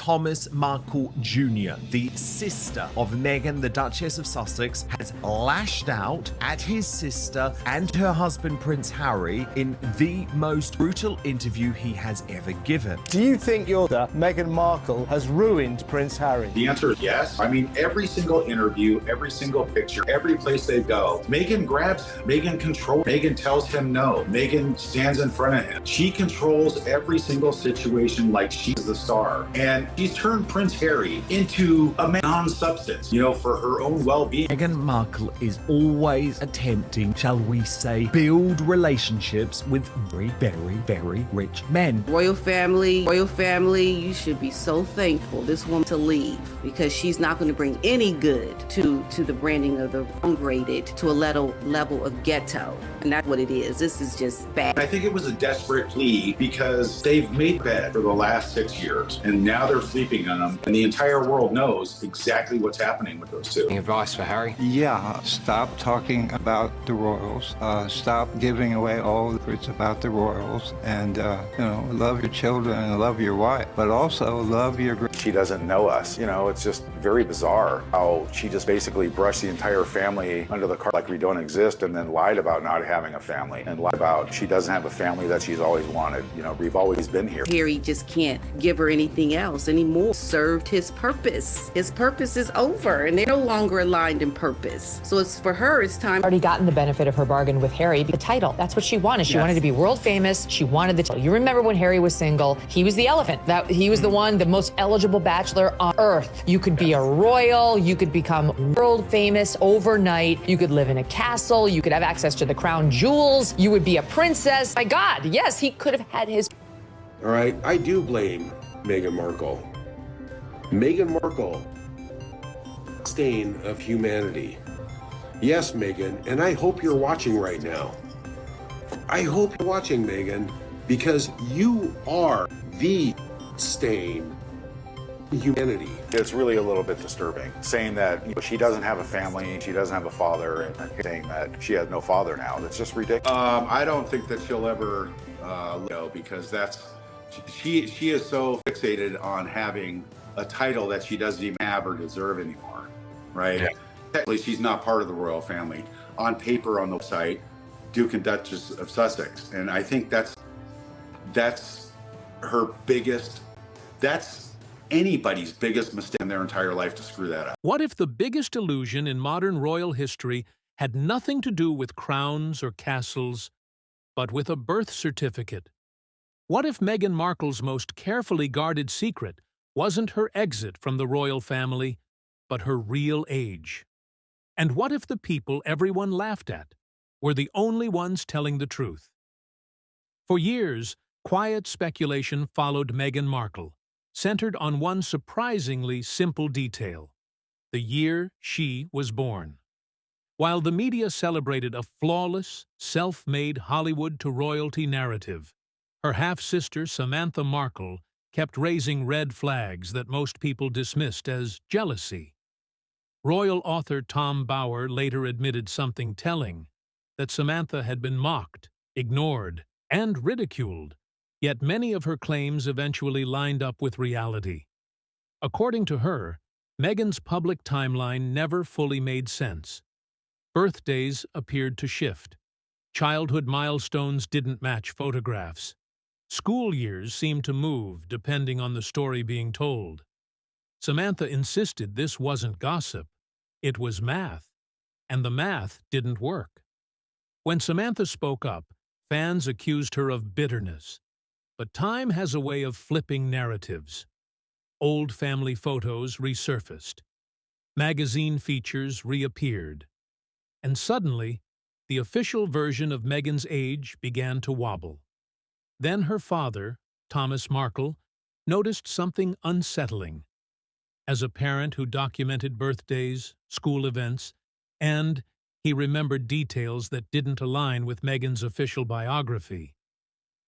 Thomas Markle Jr., the sister of Meghan, the Duchess of Sussex, has lashed out at his sister and her husband Prince Harry in the most brutal interview he has ever given. Do you think your daughter, Meghan Markle, has ruined Prince Harry? The answer is yes. I mean, every single interview, every single picture, every place they go, Meghan grabs him. Meghan controls. Meghan tells him no. Meghan stands in front of him. She controls every single situation like she's the star. And she's turned Prince Harry into a non-substance, for her own well-being. Meghan Markle is always attempting, shall we say, build relationships with very, very, very rich men. Royal family, you should be so thankful this woman to leave, because she's not going to bring any good to the branding of the downgraded to a level of ghetto. And that's what it is. This is just bad. I think it was a desperate plea because they've made bed for the last 6 years and now they're sleeping on them, and the entire world knows exactly what's happening with those two. Any advice for Harry? Yeah, stop talking about the royals. Stop giving away all the secrets about the royals, and love your children and love your wife, but also love your. She doesn't know us. It's just very bizarre how she just basically brushed the entire family under the carpet like we don't exist, and then lied about not having a family and lied about she doesn't have a family that she's always wanted. We've always been here. Harry just can't give her anything else anymore. Served his purpose. His purpose is over, and they're no longer aligned in purpose. So it's for her, it's time. Already gotten the benefit of her bargain with Harry. The title, that's what she wanted. She wanted to be world famous. She wanted the title. You remember when Harry was single, he was the elephant. He was the one, the most eligible bachelor on earth. You could be a royal, you could become world famous overnight, you could live in a castle, you could have access to the crown jewels, you would be a princess. My God, yes, he could have had his. All right, I do blame Meghan Markle. Meghan Markle, stain of humanity. Yes, Meghan, and I hope you're watching right now. I hope you're watching, Meghan, because you are the stain of humanity. It's really a little bit disturbing saying that she doesn't have a family, she doesn't have a father, and saying that she has no father now. That's just ridiculous. I don't think that she'll ever because she is so fixated on having a title that she doesn't even have or deserve anymore, right? Yeah. Technically, she's not part of the royal family. On paper, on the site, Duke and Duchess of Sussex, and I think that's her biggest. That's anybody's biggest mistake in their entire life, to screw that up. What if the biggest illusion in modern royal history had nothing to do with crowns or castles, but with a birth certificate? What if Meghan Markle's most carefully guarded secret wasn't her exit from the royal family, but her real age? And what if the people everyone laughed at were the only ones telling the truth? For years, quiet speculation followed Meghan Markle, centered on one surprisingly simple detail: the year she was born. While the media celebrated a flawless, self-made Hollywood to royalty narrative, her half-sister Samantha Markle kept raising red flags that most people dismissed as jealousy. Royal author Tom Bower later admitted something telling: that Samantha had been mocked, ignored, and ridiculed, yet many of her claims eventually lined up with reality. According to her, Meghan's public timeline never fully made sense. Birthdays appeared to shift. Childhood milestones didn't match photographs. School years seemed to move depending on the story being told. Samantha insisted this wasn't gossip, it was math, and the math didn't work. When Samantha spoke up, fans accused her of bitterness. But time has a way of flipping narratives. Old family photos resurfaced. Magazine features reappeared. And suddenly, the official version of Meghan's age began to wobble. Then her father, Thomas Markle, noticed something unsettling. As a parent who documented birthdays, school events, and he remembered details that didn't align with Meghan's official biography.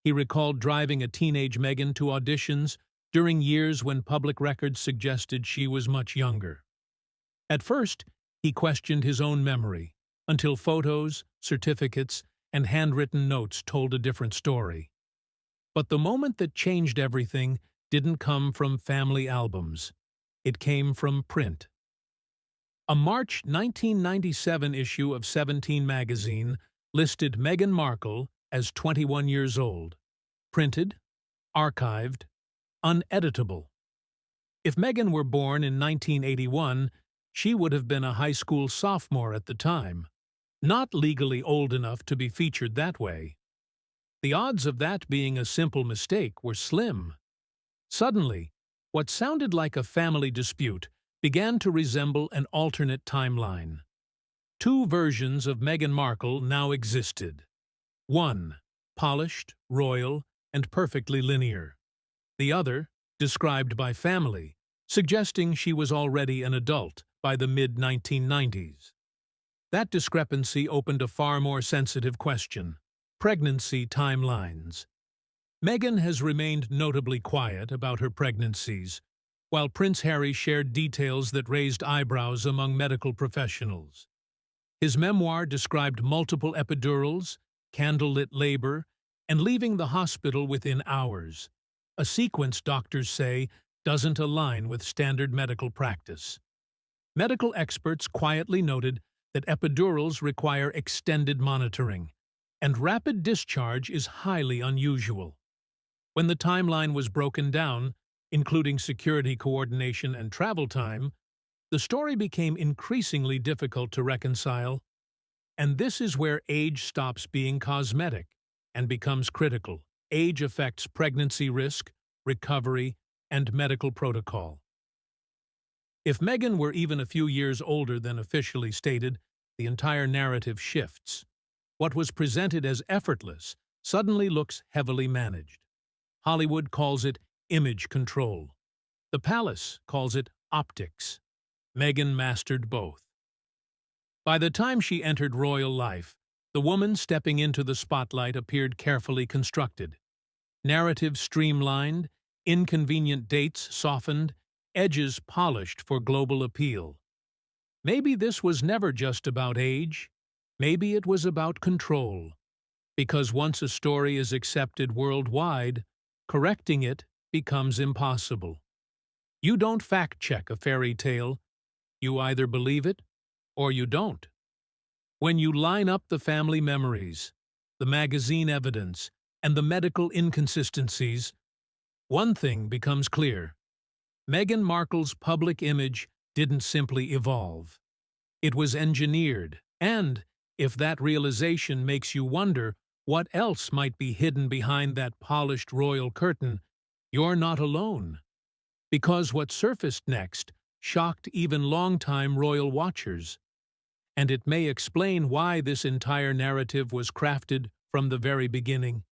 He recalled driving a teenage Meghan to auditions during years when public records suggested she was much younger. At first, he questioned his own memory, until photos, certificates, and handwritten notes told a different story. But the moment that changed everything didn't come from family albums. It came from print. A March 1997 issue of 17 magazine listed Meghan Markle as 21 years old, printed, archived, uneditable. If Meghan were born in 1981, she would have been a high school sophomore at the time, not legally old enough to be featured that way. The odds of that being a simple mistake were slim. Suddenly, what sounded like a family dispute began to resemble an alternate timeline. Two versions of Meghan Markle now existed. One, polished, royal, and perfectly linear. The other, described by family, suggesting she was already an adult by the mid-1990s. That discrepancy opened a far more sensitive question: pregnancy timelines. Meghan has remained notably quiet about her pregnancies, while Prince Harry shared details that raised eyebrows among medical professionals. His memoir described multiple epidurals, candlelit labor, and leaving the hospital within hours, a sequence doctors say doesn't align with standard medical practice. Medical experts quietly noted that epidurals require extended monitoring, and rapid discharge is highly unusual. When the timeline was broken down, including security coordination and travel time, the story became increasingly difficult to reconcile. And this is where age stops being cosmetic and becomes critical. Age affects pregnancy risk, recovery, and medical protocol. If Meghan were even a few years older than officially stated, the entire narrative shifts. What was presented as effortless suddenly looks heavily managed. Hollywood calls it image control. The palace calls it optics. Meghan mastered both. By the time she entered royal life, the woman stepping into the spotlight appeared carefully constructed. Narrative streamlined, inconvenient dates softened, edges polished for global appeal. Maybe this was never just about age. Maybe it was about control. Because once a story is accepted worldwide, correcting it becomes impossible. You don't fact-check a fairy tale. You either believe it or you don't. When you line up the family memories, the magazine evidence, and the medical inconsistencies, one thing becomes clear. Meghan Markle's public image didn't simply evolve. It was engineered, and, if that realization makes you wonder what else might be hidden behind that polished royal curtain, you're not alone. Because what surfaced next shocked even longtime royal watchers. And it may explain why this entire narrative was crafted from the very beginning.